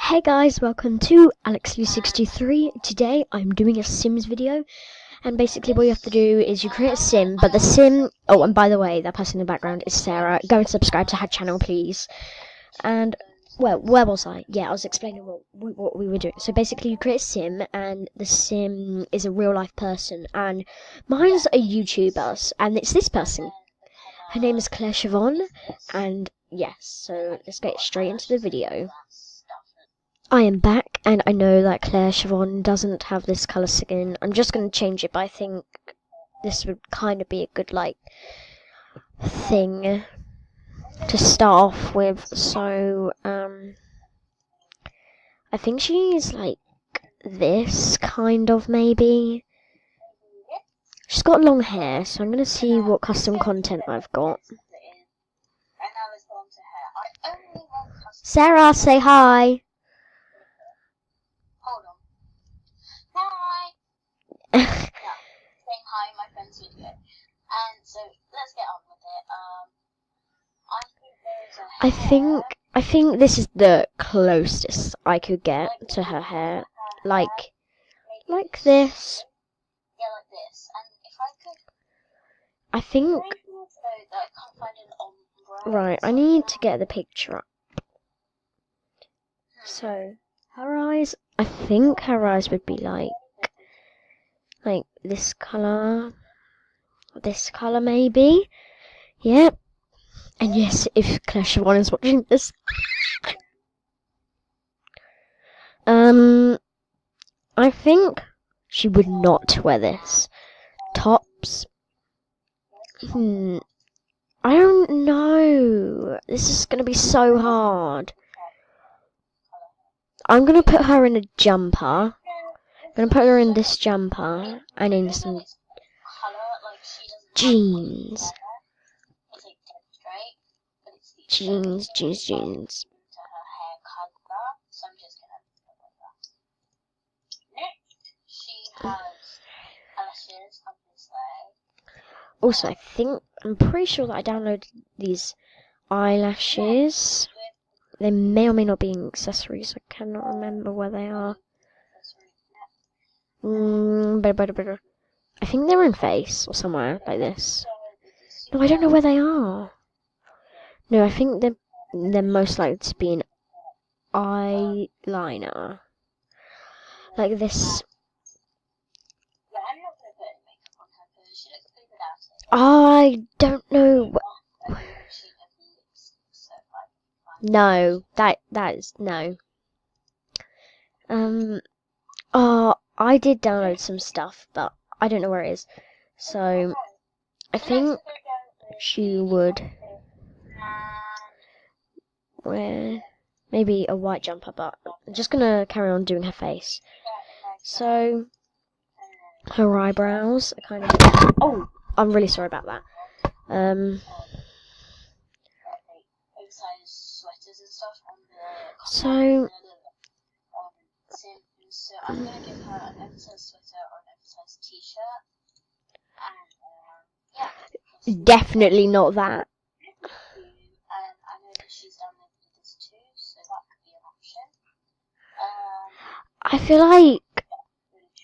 Hey guys, welcome to AlexLou63. Today I'm doing a Sims video, and basically what you have to do is you create a sim, but the sim, oh, and by the way, that person in the background is Sarah. Go and subscribe to her channel, please. And, well, where was I? Yeah, I was explaining what we were doing. So basically you create a sim, and the sim is a real life person, and mine's a YouTuber, and it's this person. Her name is Clare Siobhan, and yes, so let's get straight into the video. I am back, and I know that Clare Siobhan doesn't have this colour skin. I'm just going to change it, but I think this would kind of be a good, thing to start off with. So, I think she's, this, kind of, maybe. She's got long hair, so I'm going to see what custom content I've got. Sarah, say hi! Saying hi, my friend's video. And so let's get on with it. I think this is the closest I could get to her hair. Like this. Yeah, like this. And if I could, I think. that I can't find an ombre. Right, I need to get the picture up. So, her eyes. I think her eyes would be like this colour. This colour, maybe. Yep. And yes, if Clare Siobhan is watching this. I think she would not wear this. Tops. I don't know. This is going to be so hard. I'm going to put her in a jumper. I'm going to put her in this jumper and in some jeans. Jeans. Also, I'm pretty sure that I downloaded these eyelashes. They may or may not be accessories. I cannot remember where they are. I think they're in face or somewhere like this. No, I don't know where they are. No, I think they're most likely to be an eyeliner. Like this. I don't know. No, that is no. I did download some stuff, but I don't know where it is. So I think she would wear maybe a white jumper, but I'm just gonna carry on doing her face. So her eyebrows are kind of. Oh, I'm really sorry about that. So I'm gonna give her an oversized sweater or an oversized t-shirt, and yeah. Definitely not that. And I know that she's downloaded this too, so that could be an option. I feel like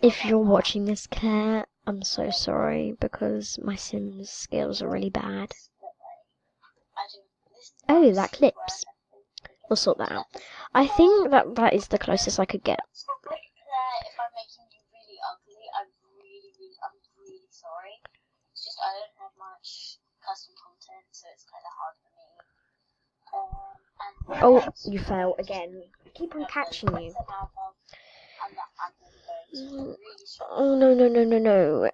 if you're watching this, Claire, I'm so sorry because my Sims skills are really bad. Oh, that clips. We'll sort that out. I think that is the closest I could get. If I'm making you really ugly, I'm really sorry. It's just I don't have much custom content, so it's kind of hard for me. Oh, you fell again. I keep on catching you. Oh, no.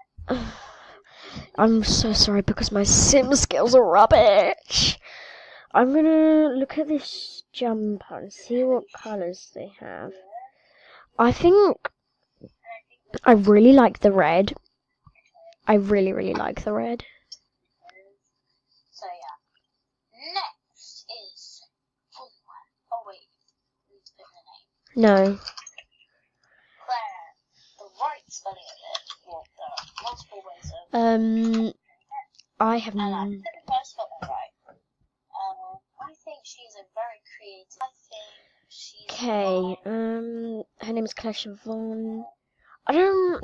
I'm so sorry because my sim skills are rubbish. I'm gonna look at this jumper and see what colours they have. I think I really like the red. I really like the red. So yeah. Next is oh wait, let's put the name. No. Claire. The right spelling of it. Well, there are multiple ways of. I have and I think I spelled that right. I think she's a very creative. Okay, her name is Clare Siobhan. I don't,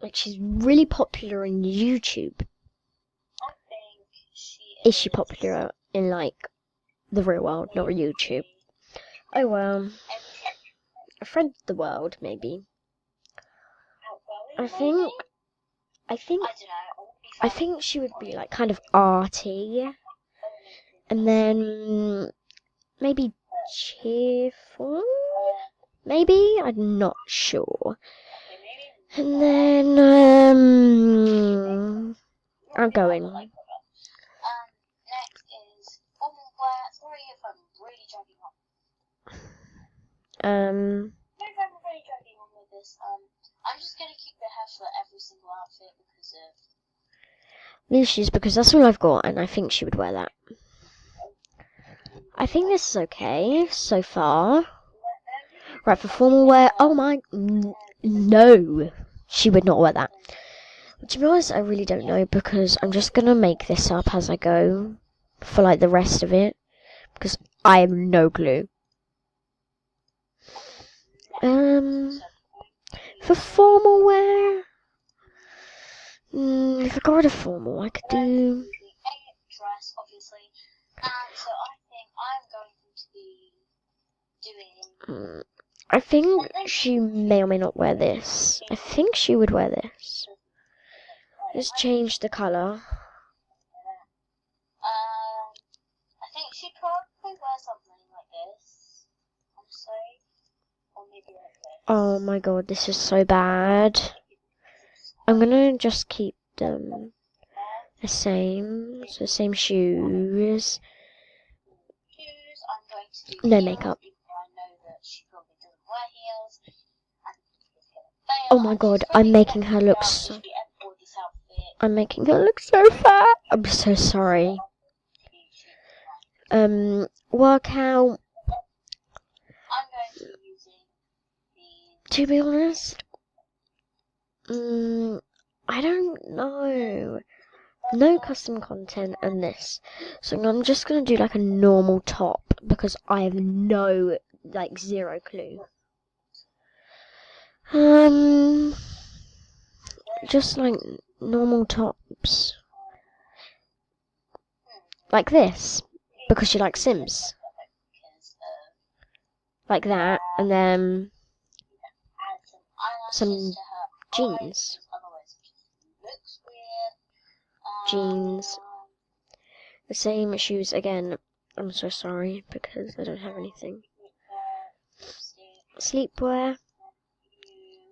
like, she's really popular on YouTube. I think she Is she popular in, like, the real world, not YouTube? Oh, well, a friend of the world, maybe. I think she would be, like, kind of arty. And then, maybe cheerful? Maybe? I'm not sure. And then, I'm going. Next is formal wear. Sorry if I'm really dragging on. If I'm really dragging on with this, I'm just gonna keep the hash for every single outfit because of these shoes, because that's all I've got, and I think she would wear that. I think this is okay so far. Right, for formal wear, oh my, no, she would not wear that. To be honest, I really don't know, because I'm just gonna make this up as I go for, like, the rest of it, because I have no clue. For formal wear, if I got rid of formal, I could do a dress, obviously. So I think I'm going to be doing. I think she may or may not wear this. I think she would wear this. Let's change the colour. I think she probably wear something like this. I'm sorry. Or maybe like this. Oh my god, this is so bad. I'm gonna just keep them the same. So same shoes. I'm going to do No heels, makeup. even though I know that she probably doesn't wear heels. And it's gonna fail. Oh my god, I'm making her look so... I'm making her look so fat. I'm so sorry. Workout. I'm going to be using these. To be honest, I don't know. No custom content in this. So I'm just going to do like a normal top because I have no, like, zero clue. Just like normal tops. Like this. Because she likes Sims. Like that. And then some jeans. Jeans. The same shoes again. I'm so sorry because I don't have anything. Sleepwear.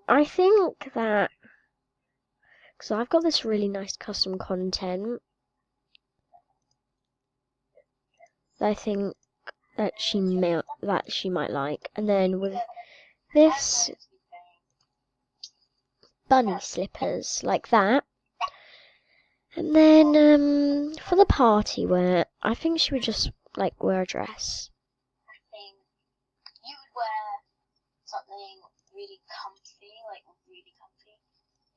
I think that, because I've got this really nice custom content that I think that she might like, and then with this bunny slippers like that, and then for the party wear, I think she would just like wear a dress. I think you would wear something really comfy, like really comfy.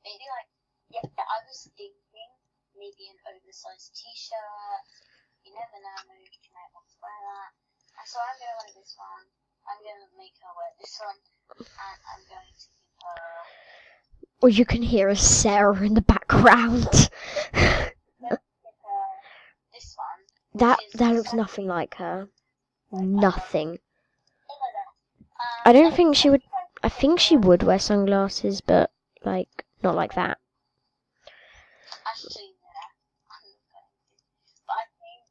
Maybe like, yeah, I was thinking maybe an oversized t-shirt. You never know, maybe you might want to wear that. And so I'm going to wear this one. I'm going to make her wear this one. And I'm going to give her... Or you can hear a Sarah in the background. This one. That looks nothing like her. Nothing. I don't think she would... I think she would wear sunglasses, but, like, not like that. Actually, but I think...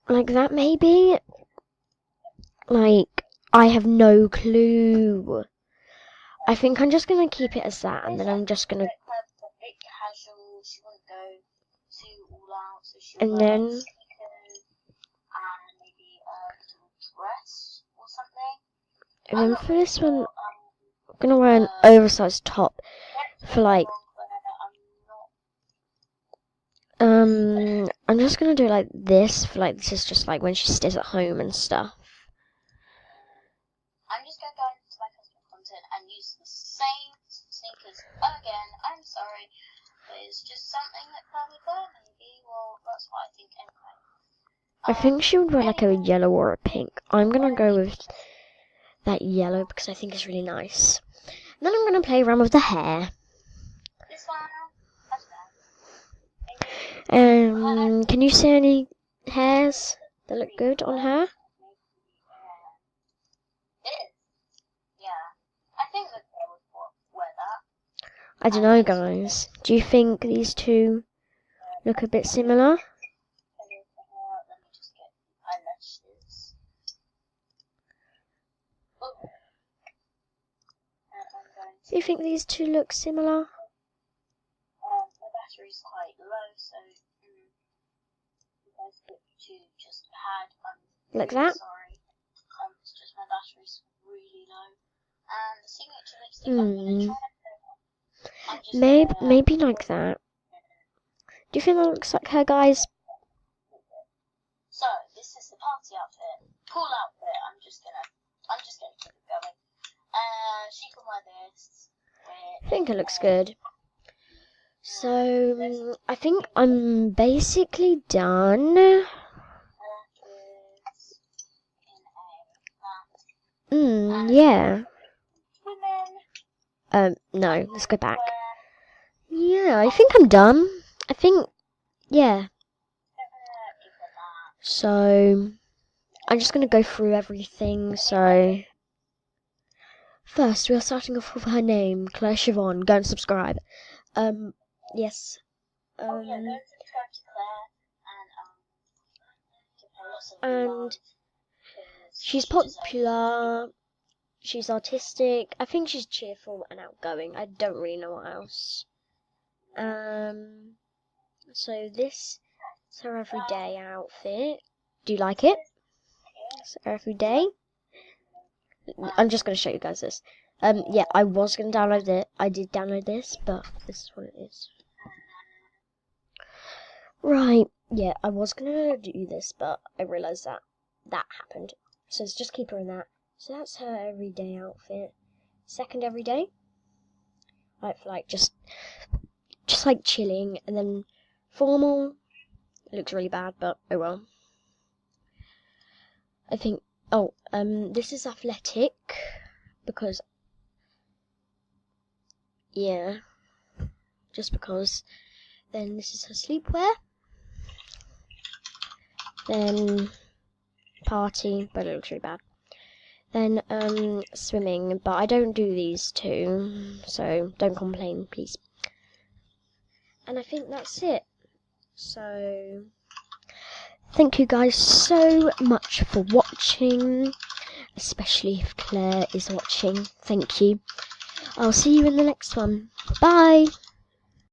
Like that, maybe? Like, I have no clue. I think I'm just going to keep it as that, and then I'm just going to... Casual, she won't go too all out, so she'll And wear then... sneakers and maybe a little dress or something. And then for this one, I'm going to wear an oversized top for, like... I'm just going to do like this for, like, this is just like when she stays at home and stuff. I'm just going to go into my custom content and use the same sneakers again. I'm sorry, but it's just something that Claire would wear maybe. Well, that's what I think anyway. I think she would wear like a yellow or a pink. I'm going to go with that yellow because I think it's really nice. And then I'm going to play around with the hair. This one, that's that. Can you see any hairs that look good on her? It is. Yeah. I think that they would wear that. I don't know, guys. Do you think these two look a bit similar? Let me just get eyelashes. Oh. And I'm going to. Do you think these two look similar? My battery's quite low, so you guys get to just pad. I'm Like really that? sorry. It's just my battery's really low. And the signature lipstick, I'm gonna try it. Maybe like that. Do you think that looks like her, guys? So this is the party outfit, pool outfit. I'm just gonna keep it going. She can wear this. I think it looks good. So, I think I'm basically done. Yeah. No, let's go back. Yeah, I think I'm done. I think, yeah. So, I'm just going to go through everything. So, first, we are starting off with her name, Clare Siobhan. Go and subscribe. Yes. Go and subscribe to Claire And she's popular. She's artistic. I think she's cheerful and outgoing. I don't really know what else. So this is her everyday outfit. Do you like it? It's her everyday. I'm just going to show you guys this. Yeah, I was going to download it. I did download this, but this is what it is. Right. Yeah, I was going to do this, but I realised that happened. So let's just keep her in that. So that's her everyday outfit. Second everyday. Like just like chilling, and then formal. It looks really bad, but oh well. I think. Oh, this is athletic because. Yeah. Just because. Then this is her sleepwear. Then party, but it looks really bad. Then swimming, but I don't do these two, so don't complain, please. And I think that's it. So thank you guys so much for watching, especially if Claire is watching. Thank you. I'll see you in the next one. Bye.